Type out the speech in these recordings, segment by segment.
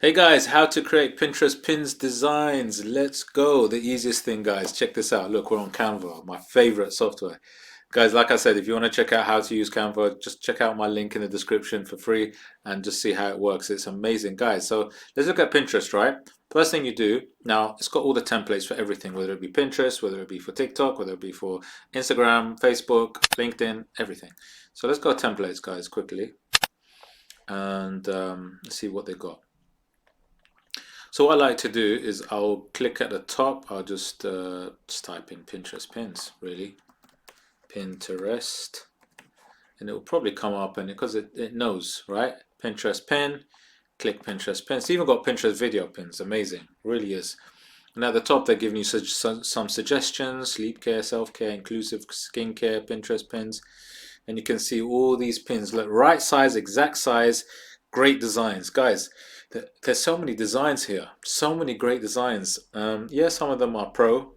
Hey guys, how to create Pinterest pins designs. Let's go. The easiest thing, guys. Check this out. Look, we're on Canva, my favorite software. Guys, like I said, if you want to check out how to use Canva, just check out my link in the description for free and just see how it works. It's amazing, guys. So let's look at Pinterest, right? First thing you do, now it's got all the templates for everything, whether it be Pinterest, whether it be for TikTok, whether it be for Instagram, Facebook, LinkedIn, everything. So let's go templates, guys, quickly and let's see what they got. So what I like to do is I'll click at the top. I'll just type in Pinterest pins, really. Pinterest. And it will probably come up, and because it knows, right? Pinterest pin, click Pinterest pins. It's even got Pinterest video pins. Amazing, really is. And at the top, they're giving you some suggestions: sleep care, self-care, inclusive skincare, Pinterest pins. And you can see all these pins. Look, right size, exact size, great designs, guys. There's so many designs here, so many great designs. Yeah, some of them are pro.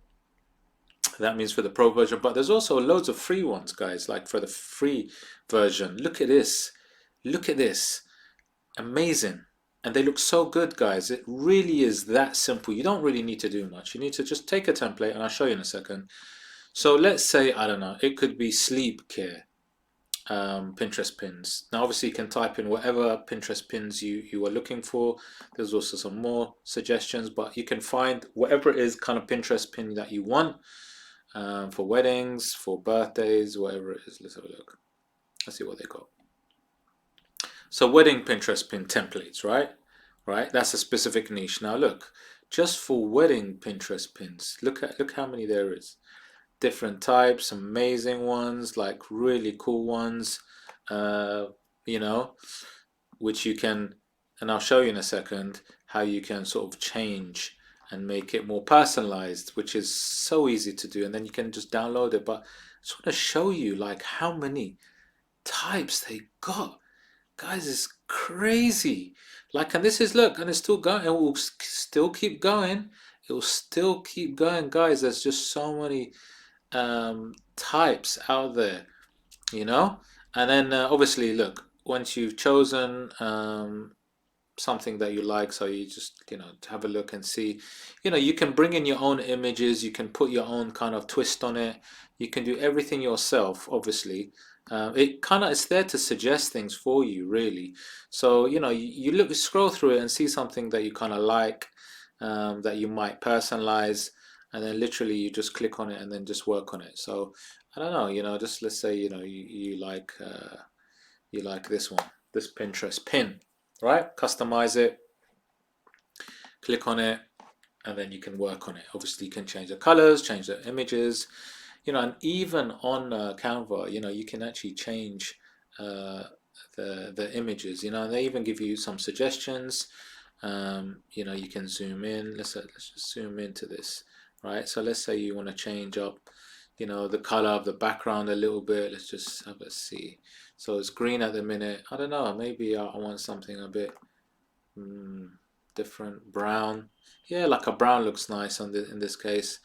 That means for the pro version, but there's also loads of free ones, guys. Like for the free version, look at this. Look at this. Amazing. And they look so good, guys. It really is that simple. You don't really need to do much. You need to just take a template, and I'll show you in a second. So let's say, I don't know, it could be sleep care. Pinterest pins. Now obviously you can type in whatever Pinterest pins you are looking for. There's also some more suggestions, but you can find whatever it is kind of Pinterest pin that you want for weddings, for birthdays, whatever it is. Let's have a look. Let's see what they got. So wedding Pinterest pin templates, right? Right, that's a specific niche. Now look, just for wedding Pinterest pins, look how many there is. Different types, amazing ones, like really cool ones, you know, which you can, and I'll show you in a second how you can sort of change and make it more personalized, which is so easy to do, and then you can just download it. But I just want to show you like how many types they got, guys. It's crazy. Like, and this is, look, and it's still going. It will still keep going. It will still keep going, guys. There's just so many types out there, you know. And then obviously, look, once you've chosen something that you like, so you just, you know, have a look and see, you know, you can bring in your own images, you can put your own kind of twist on it, you can do everything yourself, obviously. It kind of, it's there to suggest things for you, really. So, you know, you look, scroll through it and see something that you kind of like, that you might personalize, and then literally you just click on it and then just work on it. So I don't know, you know, just let's say, you know, you like this one, this Pinterest pin, right? Customize it, click on it, and then you can work on it. Obviously you can change the colors, change the images, you know, and even on Canva, you know, you can actually change the images, you know, and they even give you some suggestions. You know, you can zoom in. Let's just zoom into this, right? So let's say you want to change up, you know, the color of the background a little bit. Let's just have a see. So it's green at the minute. I don't know, maybe I want something a bit different. Brown. Yeah, like a brown looks nice on in this case.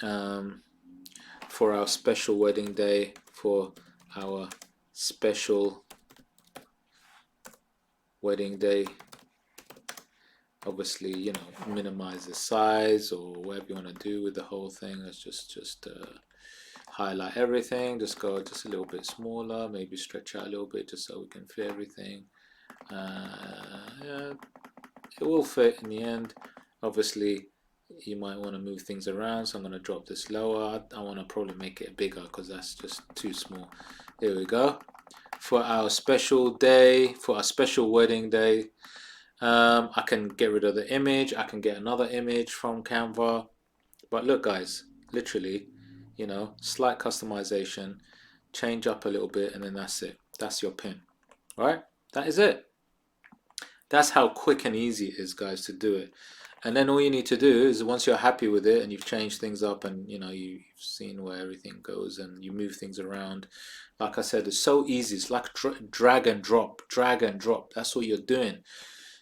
For our special wedding day, for our special wedding day, obviously, you know, minimize the size or whatever you want to do with the whole thing. Let's just highlight everything, just go just a little bit smaller, maybe stretch out a little bit just so we can fit everything. Yeah, it will fit in the end. Obviously you might want to move things around, so I'm going to drop this lower. I want to probably make it bigger because that's just too small. There we go. For our special day, for our special wedding day, I can get rid of the image, I can get another image from Canva. But look, guys, literally, you know, slight customization, change up a little bit, and then that's it. That's your pin. All right? That is it. That's how quick and easy it is, guys, to do it. And then all you need to do is, once you're happy with it and you've changed things up and, you know, you've seen where everything goes and you move things around, like I said, it's so easy. It's like drag and drop, drag and drop. That's what you're doing.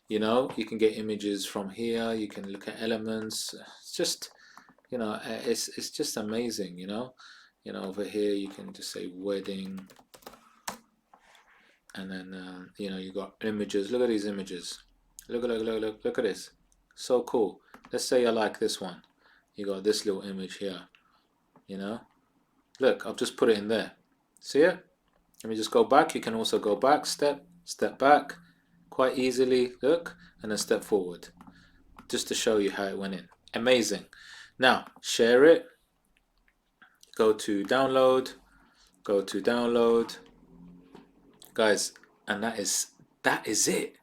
You know, you can get images from here, you can look at elements. It's just, you know, it's just amazing, you know. You know, over here you can just say wedding, and then you know, you got images. Look at these images. Look at this. So cool. Let's say I like this one. You got this little image here, you know. Look, I've just put it in there. See it? Let me just go back. You can also go back, step back, quite easily, look, and then step forward. Just to show you how it went in. Amazing. Now, share it. Go to download. Go to download. Guys, and that is it.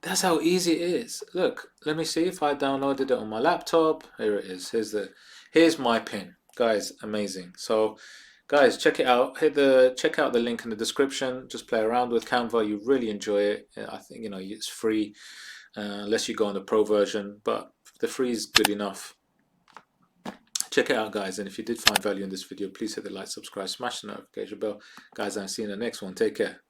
That's how easy it is. Look, let me see if I downloaded it on my laptop. Here it is. Here's my pin. Guys, amazing. So guys, check it out. Check out the link in the description. Just play around with Canva. You really enjoy it. I think, you know, it's free unless you go on the pro version, but the free is good enough. Check it out, guys, and if you did find value in this video, please hit the like, subscribe, smash the notification bell. Guys, I'll see you in the next one. Take care.